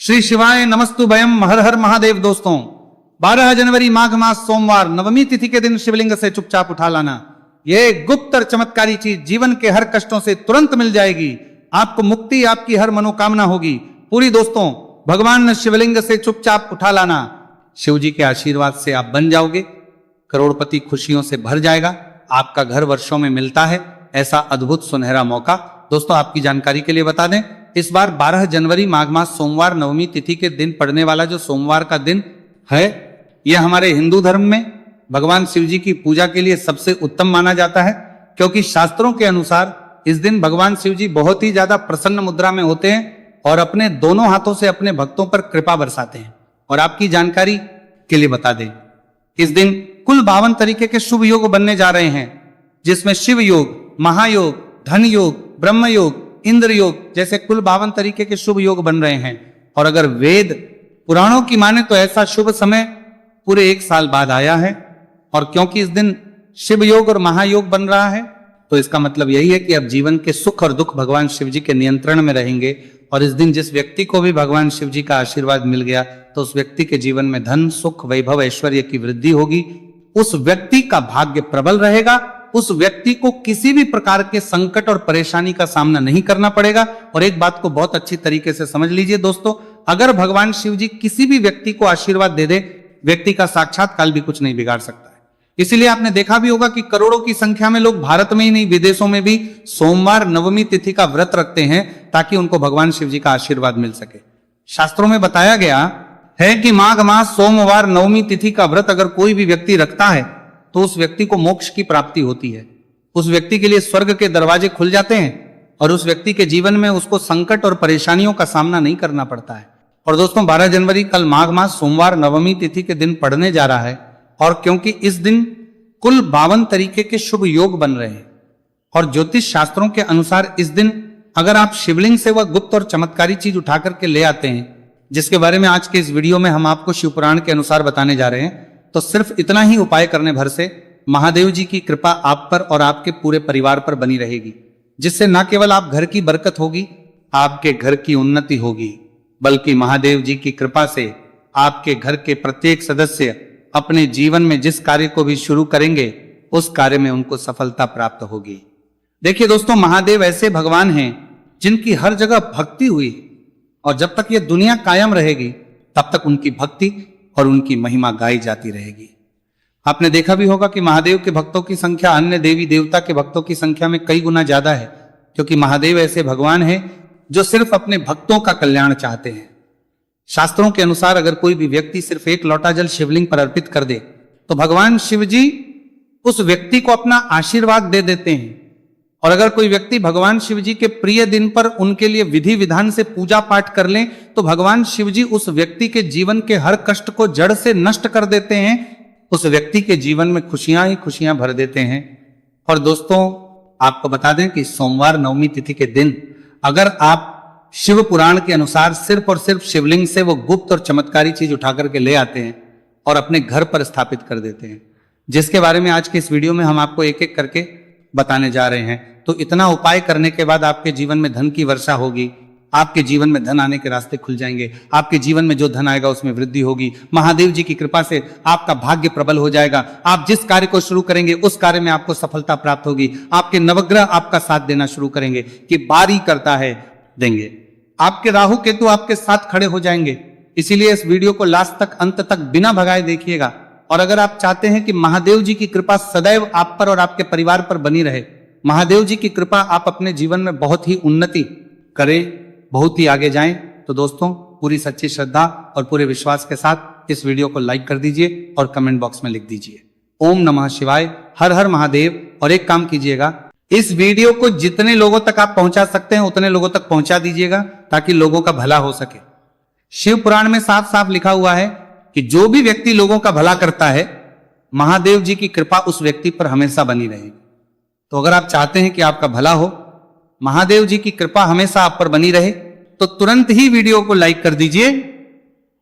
श्री शिवाय नमस्तुभयम हर हर महादेव। दोस्तों 12 जनवरी माघ मास सोमवार नवमी तिथि के दिन शिवलिंग से चुपचाप उठा लाना। यह गुप्त और चमत्कारी चीज जीवन के हर कष्टों से तुरंत मिल जाएगी। आपको मुक्ति, आपकी हर मनोकामना होगी पूरी। दोस्तों भगवान शिवलिंग से चुपचाप उठा लाना, शिव जी के आशीर्वाद से आप बन जाओगे, करोड़पति खुशियों से भर जाएगा। आपका घर वर्षों में मिलता है ऐसा अद्भुत सुनहरा मौका। दोस्तों आपकी जानकारी के लिए बता दें, इस बार 12 जनवरी माघ मास सोमवार नवमी तिथि के दिन पड़ने वाला जो सोमवार का दिन है, यह हमारे हिंदू धर्म में भगवान शिव जी की पूजा के लिए सबसे उत्तम माना जाता है, क्योंकि शास्त्रों के अनुसार इस दिन भगवान शिव जी बहुत ही ज्यादा प्रसन्न मुद्रा में होते हैं और अपने दोनों हाथों से अपने भक्तों पर कृपा बरसाते हैं। और आपकी जानकारी के लिए बता दें, इस दिन कुल 52 तरीके के शुभ योग बनने जा रहे हैं, जिसमें शिव योग, महायोग, धन योग, ब्रह्म योग, इंद्र योग जैसे कुल 52 तरीके के शुभ योग बन रहे हैं। और अगर वेद पुराणों की माने तो ऐसा शुभ समय पूरे 1 साल बाद आया है। और क्योंकि इस दिन शिव योग और महायोग बन रहा है, तो इसका मतलब यही है कि अब जीवन के सुख और दुख भगवान शिव जी के नियंत्रण में रहेंगे। और इस दिन जिस व्यक्ति को भी भगवान शिव जी का आशीर्वाद मिल गया, तो उस व्यक्ति के जीवन में धन, सुख, वैभव, ऐश्वर्य की वृद्धि होगी। उस व्यक्ति का भाग्य प्रबल रहेगा। उस व्यक्ति को किसी भी प्रकार के संकट और परेशानी का सामना नहीं करना पड़ेगा। और एक बात को बहुत अच्छी तरीके से समझ लीजिए दोस्तों, अगर भगवान शिव जी किसी भी व्यक्ति को आशीर्वाद दे दे, व्यक्ति का साक्षात काल भी कुछ नहीं बिगाड़ सकता है। इसीलिए आपने देखा भी होगा कि करोड़ों की संख्या में लोग भारत में ही नहीं विदेशों में भी सोमवार नवमी तिथि का व्रत रखते हैं, ताकि उनको भगवान शिव जी का आशीर्वाद मिल सके। शास्त्रों में बताया गया है कि माघ मास सोमवार नवमी तिथि का व्रत अगर कोई भी व्यक्ति रखता है, तो उस व्यक्ति को मोक्ष की प्राप्ति होती है। उस व्यक्ति के लिए स्वर्ग के दरवाजे खुल जाते हैं और उस व्यक्ति के जीवन में उसको संकट और परेशानियों का सामना नहीं करना पड़ता है। और दोस्तों 12 जनवरी कल माघ मास सोमवार नवमी तिथि के दिन पड़ने जा रहा है, और क्योंकि इस दिन कुल 52 तरीके के शुभ योग बन रहे हैं, और ज्योतिष शास्त्रों के अनुसार इस दिन अगर आप शिवलिंग से वह गुप्त और चमत्कारी चीज उठा करके ले आते हैं, जिसके बारे में आज के इस वीडियो में हम आपको शिव पुराण के अनुसार बताने जा रहे हैं, तो सिर्फ इतना ही उपाय करने भर से महादेव जी की कृपा आप पर और आपके पूरे परिवार पर बनी रहेगी, जिससे न केवल आप घर की बरकत होगी, आपके घर की उन्नति होगी, बल्कि महादेव जी की कृपा से आपके घर के प्रत्येक सदस्य अपने जीवन में जिस कार्य को भी शुरू करेंगे, उस कार्य में उनको सफलता प्राप्त होगी। देखिए दोस्तों, महादेव ऐसे भगवान हैं जिनकी हर जगह भक्ति हुई, और जब तक ये दुनिया कायम रहेगी तब तक उनकी भक्ति और उनकी महिमा गाई जाती रहेगी। आपने देखा भी होगा कि महादेव के भक्तों की संख्या अन्य देवी देवता के भक्तों की संख्या में कई गुना ज्यादा है, क्योंकि महादेव ऐसे भगवान हैं जो सिर्फ अपने भक्तों का कल्याण चाहते हैं। शास्त्रों के अनुसार अगर कोई भी व्यक्ति सिर्फ 1 लोटा जल शिवलिंग पर अर्पित कर दे, तो भगवान शिव जी उस व्यक्ति को अपना आशीर्वाद दे देते हैं। और अगर कोई व्यक्ति भगवान शिव जी के प्रिय दिन पर उनके लिए विधि विधान से पूजा पाठ कर ले, तो भगवान शिव जी उस व्यक्ति के जीवन के हर कष्ट को जड़ से नष्ट कर देते हैं। उस व्यक्ति के जीवन में खुशियां ही खुशियां भर देते हैं। और दोस्तों आपको बता दें कि सोमवार नवमी तिथि के दिन अगर आप शिव पुराण के अनुसार सिर्फ और सिर्फ शिवलिंग से वो गुप्त और चमत्कारी चीज उठा करके ले आते हैं और अपने घर पर स्थापित कर देते हैं, जिसके बारे में आज के इस वीडियो में हम आपको एक एक करके बताने जा रहे हैं, तो इतना उपाय करने के बाद आपके जीवन में धन की वर्षा होगी, आपके जीवन में धन आने के रास्ते खुल जाएंगे, आपके जीवन में जो धन आएगा उसमें वृद्धि होगी, महादेव जी की कृपा से आपका भाग्य प्रबल हो जाएगा, आप जिस कार्य को शुरू करेंगे उस कार्य में आपको सफलता प्राप्त होगी, आपके नवग्रह आपका साथ देना शुरू करेंगे कि बारी करता है देंगे, आपके राहु केतु आपके साथ खड़े हो जाएंगे। इसीलिए इस वीडियो को लास्ट तक, अंत तक बिना भगाए देखिएगा। और अगर आप चाहते हैं कि महादेव जी की कृपा सदैव आप पर और आपके परिवार पर बनी रहे, महादेव जी की कृपा आप अपने जीवन में बहुत ही उन्नति करें, बहुत ही आगे जाएं, तो दोस्तों पूरी सच्ची श्रद्धा और पूरे विश्वास के साथ इस वीडियो को लाइक कर दीजिए और कमेंट बॉक्स में लिख दीजिए ओम नमः शिवाय, हर हर महादेव। और एक काम कीजिएगा, इस वीडियो को जितने लोगों तक आप पहुंचा सकते हैं उतने लोगों तक पहुंचा दीजिएगा, ताकि लोगों का भला हो सके। शिव पुराण में साफ साफ लिखा हुआ है कि जो भी व्यक्ति लोगों का भला करता है, महादेव जी की कृपा उस व्यक्ति पर हमेशा बनी रहेगी। तो अगर आप चाहते हैं कि आपका भला हो, महादेव जी की कृपा हमेशा आप पर बनी रहे, तो तुरंत ही वीडियो को लाइक कर दीजिए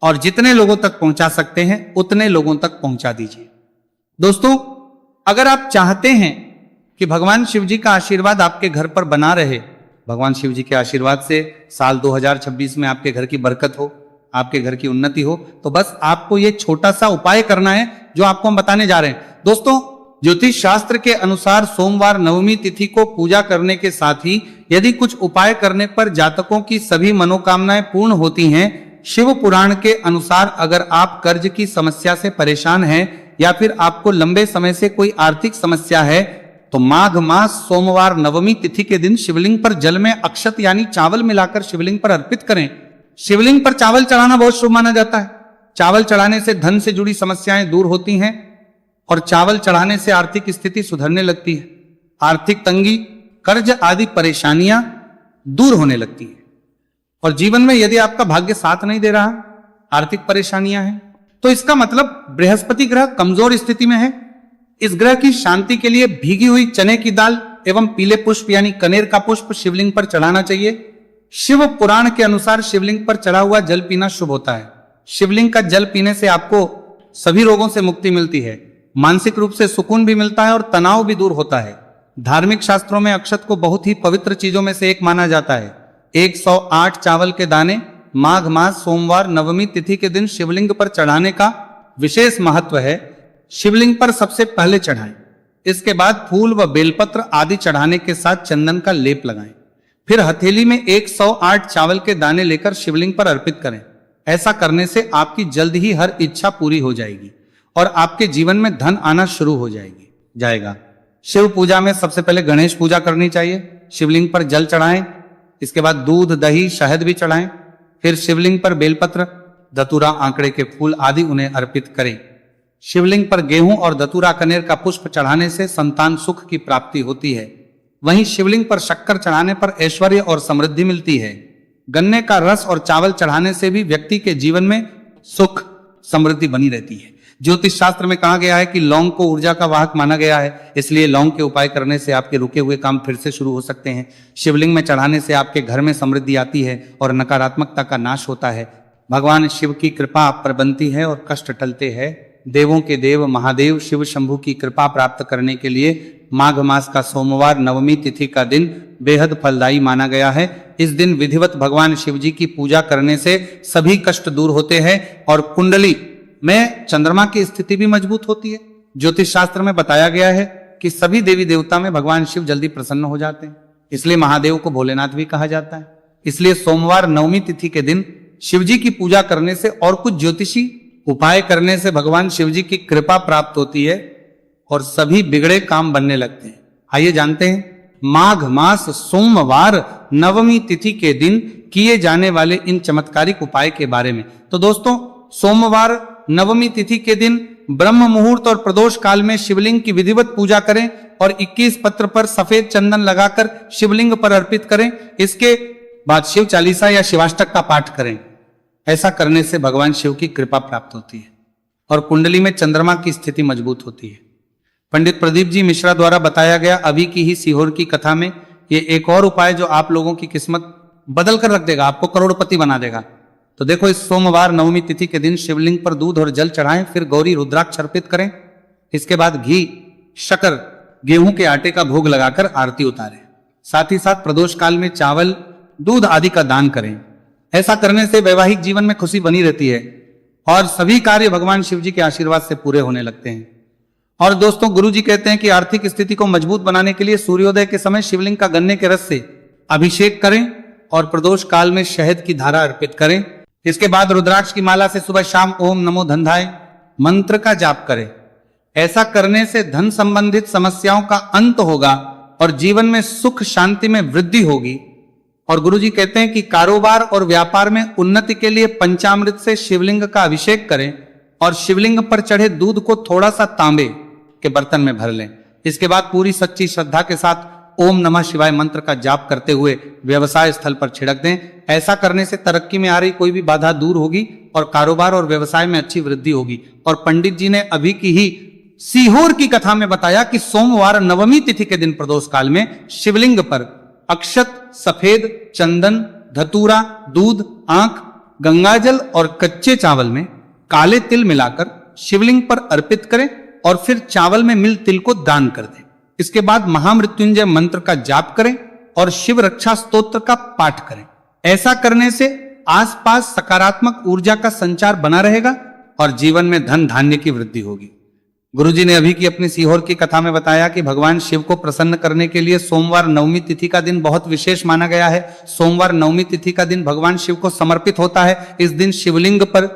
और जितने लोगों तक पहुंचा सकते हैं उतने लोगों तक पहुंचा दीजिए। दोस्तों अगर आप चाहते हैं कि भगवान शिव जी का आशीर्वाद आपके घर पर बना रहे, भगवान शिव जी के आशीर्वाद से साल 2026 में आपके घर की बरकत हो, आपके घर की उन्नति हो। तो बस आपको ये छोटा सा उपाय करना है जो आपको हम बताने जा रहे हैं। दोस्तों, ज्योतिष शास्त्र के अनुसार सोमवार नवमी तिथि को पूजा करने के साथ ही यदि कुछ उपाय करने पर जातकों की सभी मनोकामनाएं पूर्ण होती हैं। शिव पुराण के अनुसार अगर आप कर्ज की समस्या से परेशान हैं या फिर आपको लंबे समय से कोई आर्थिक समस्या है तो माघ मास सोमवार नवमी तिथि के दिन शिवलिंग पर जल में अक्षत यानी चावल मिलाकर शिवलिंग पर अर्पित करें। शिवलिंग पर चावल चढ़ाना बहुत शुभ माना जाता है। चावल चढ़ाने से धन से जुड़ी समस्याएं दूर होती हैं और चावल चढ़ाने से आर्थिक स्थिति सुधरने लगती है। आर्थिक तंगी, कर्ज आदि परेशानियां दूर होने लगती है। और जीवन में यदि आपका भाग्य साथ नहीं दे रहा, आर्थिक परेशानियां हैं, तो इसका मतलब बृहस्पति ग्रह कमजोर स्थिति में है। इस ग्रह की शांति के लिए भीगी हुई चने की दाल एवं पीले पुष्प यानी कनेर का पुष्प शिवलिंग पर चढ़ाना चाहिए। शिव पुराण के अनुसार शिवलिंग पर चढ़ा हुआ जल पीना शुभ होता है। शिवलिंग का जल पीने से आपको सभी रोगों से मुक्ति मिलती है, मानसिक रूप से सुकून भी मिलता है और तनाव भी दूर होता है। धार्मिक शास्त्रों में अक्षत को बहुत ही पवित्र चीजों में से एक माना जाता है। 108 चावल के दाने माघ मास सोमवार नवमी तिथि के दिन शिवलिंग पर चढ़ाने का विशेष महत्व है। शिवलिंग पर सबसे पहले चढ़ाएं, इसके बाद फूल व बेलपत्र आदि चढ़ाने के साथ चंदन का लेप लगाएं। फिर हथेली में 108 चावल के दाने लेकर शिवलिंग पर अर्पित करें। ऐसा करने से आपकी जल्द ही हर इच्छा पूरी हो जाएगी और आपके जीवन में धन आना शुरू हो जाएगा। शिव पूजा में सबसे पहले गणेश पूजा करनी चाहिए। शिवलिंग पर जल चढ़ाएं, इसके बाद दूध, दही, शहद भी चढ़ाएं। फिर शिवलिंग पर बेलपत्र, धतूरा, आंकड़े के फूल आदि उन्हें अर्पित करें। शिवलिंग पर गेहूं और धतूरा कनेर का पुष्प चढ़ाने से संतान सुख की प्राप्ति होती है। वहीं शिवलिंग पर शक्कर चढ़ाने पर ऐश्वर्य और समृद्धि मिलती है। गन्ने का रस और चावल चढ़ाने से भी व्यक्ति के जीवन में सुख समृद्धि बनी रहती है। ज्योतिष शास्त्र में कहा गया है कि लौंग को ऊर्जा का वाहक माना गया है, इसलिए लौंग के उपाय करने से आपके रुके हुए काम फिर से शुरू हो सकते हैं। शिवलिंग में चढ़ाने से आपके घर में समृद्धि आती है और नकारात्मकता का नाश होता है। भगवान शिव की कृपा आप पर बनती है और कष्ट टलते हैं। देवों के देव महादेव शिव शंभु की कृपा प्राप्त करने के लिए माघ मास का सोमवार नवमी तिथि का दिन बेहद फलदायी माना गया है। इस दिन विधिवत भगवान शिव जी की पूजा करने से सभी कष्ट दूर होते हैं और कुंडली में चंद्रमा की स्थिति भी मजबूत होती है। ज्योतिष शास्त्र में बताया गया है कि सभी देवी देवता में भगवान शिव जल्दी प्रसन्न हो जाते हैं, इसलिए महादेव को भोलेनाथ भी कहा जाता है। इसलिए सोमवार नवमी तिथि के दिन शिव जी की पूजा करने से और कुछ ज्योतिषी उपाय करने से भगवान शिव जी की कृपा प्राप्त होती है और सभी बिगड़े काम बनने लगते हैं। आइए जानते हैं माघ मास सोमवार नवमी तिथि के दिन किए जाने वाले इन चमत्कारिक उपाय के बारे में। तो दोस्तों, सोमवार नवमी तिथि के दिन ब्रह्म मुहूर्त और प्रदोष काल में शिवलिंग की विधिवत पूजा करें और 21 पत्र पर सफेद चंदन लगाकर शिवलिंग पर अर्पित करें। इसके बाद शिव चालीसा या शिवाष्टक का पाठ करें। ऐसा करने से भगवान शिव की कृपा प्राप्त होती है और कुंडली में चंद्रमा की स्थिति मजबूत होती है। पंडित प्रदीप जी मिश्रा द्वारा बताया गया अभी की ही सीहोर की कथा में ये एक और उपाय जो आप लोगों की किस्मत बदल कर रख देगा, आपको करोड़पति बना देगा। तो देखो, इस सोमवार नवमी तिथि के दिन शिवलिंग पर दूध और जल चढ़ाएं, फिर गौरी रुद्राक्ष अर्पित करें। इसके बाद घी, शक्कर, गेहूं के आटे का भोग लगाकर आरती उतारें। साथ ही साथ प्रदोष काल में चावल, दूध आदि का दान करें। ऐसा करने से वैवाहिक जीवन में खुशी बनी रहती है और सभी कार्य भगवान शिव जी के आशीर्वाद से पूरे होने लगते हैं। और दोस्तों, गुरु जी कहते हैं कि आर्थिक स्थिति को मजबूत बनाने के लिए सूर्योदय के समय शिवलिंग का गन्ने के रस से अभिषेक करें और प्रदोष काल में शहद की धारा अर्पित करें। इसके बाद रुद्राक्ष की माला से सुबह शाम ओम नमो धनधाय मंत्र का जाप करें। ऐसा करने से धन संबंधित समस्याओं का अंत होगा और जीवन में सुख शांति में वृद्धि होगी। और गुरुजी कहते हैं कि कारोबार और व्यापार में उन्नति के लिए पंचामृत से शिवलिंग का अभिषेक करें और शिवलिंग पर चढ़े दूध को थोड़ा सा तांबे के बर्तन में भर लें। इसके बाद पूरी सच्ची श्रद्धा के साथ ओम नमः शिवाय मंत्र का जाप करते हुए व्यवसाय स्थल पर छिड़क दें। ऐसा करने से तरक्की में आ रही कोई भी बाधा दूर होगी और कारोबार और व्यवसाय में अच्छी वृद्धि होगी। और पंडित जी ने अभी की ही सीहोर की कथा में बताया कि सोमवार नवमी तिथि के दिन प्रदोष काल में शिवलिंग पर अक्षत, सफेद चंदन, धतूरा, दूध, आंख, गंगाजल और कच्चे चावल में काले तिल मिलाकर शिवलिंग पर अर्पित करें और फिर चावल में मिल तिल को दान कर दें। इसके बाद महामृत्युंजय मंत्र का जाप करें और शिव रक्षा स्तोत्र का पाठ करें। ऐसा करने से आसपास सकारात्मक ऊर्जा का संचार बना रहेगा और जीवन में धन धान्य की वृद्धि होगी। गुरुजी ने अभी की अपनी सीहोर की कथा में बताया कि भगवान शिव को प्रसन्न करने के लिए सोमवार नवमी तिथि का दिन बहुत विशेष माना गया है। सोमवार नवमी तिथि का दिन भगवान शिव को समर्पित होता है। इस दिन शिवलिंग पर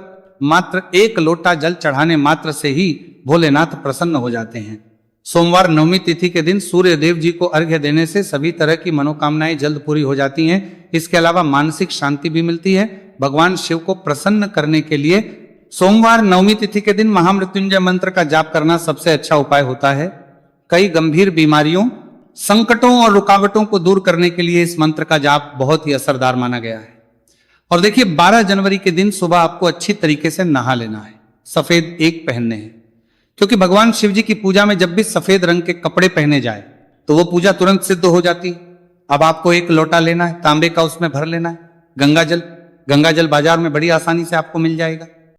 मात्र 1 लोटा जल चढ़ाने मात्र से ही भोलेनाथ प्रसन्न हो जाते हैं। सोमवार नवमी तिथि के दिन सूर्य देव जी को अर्घ्य देने से सभी तरह की मनोकामनाएं जल्द पूरी हो जाती हैं। इसके अलावा मानसिक शांति भी मिलती है। भगवान शिव को प्रसन्न करने के लिए सोमवार नवमी तिथि के दिन महामृत्युंजय मंत्र का जाप करना सबसे अच्छा उपाय होता है। कई गंभीर बीमारियों, संकटों और रुकावटों को दूर करने के लिए इस मंत्र का जाप बहुत ही असरदार माना गया है। और देखिए 12 जनवरी के दिन सुबह आपको अच्छी तरीके से नहा लेना है, सफेद एक पहनने हैं, क्योंकि भगवान शिव जी की पूजा में जब भी सफेद रंग के कपड़े पहने जाए तो वो पूजा तुरंत सिद्ध हो जाती है। अब आपको 1 लोटा लेना है, तांबे का, उसमें भर लेना है गंगा जल। गंगा जल बाजार में बड़ी आसानी से आपको मिल जाएगा।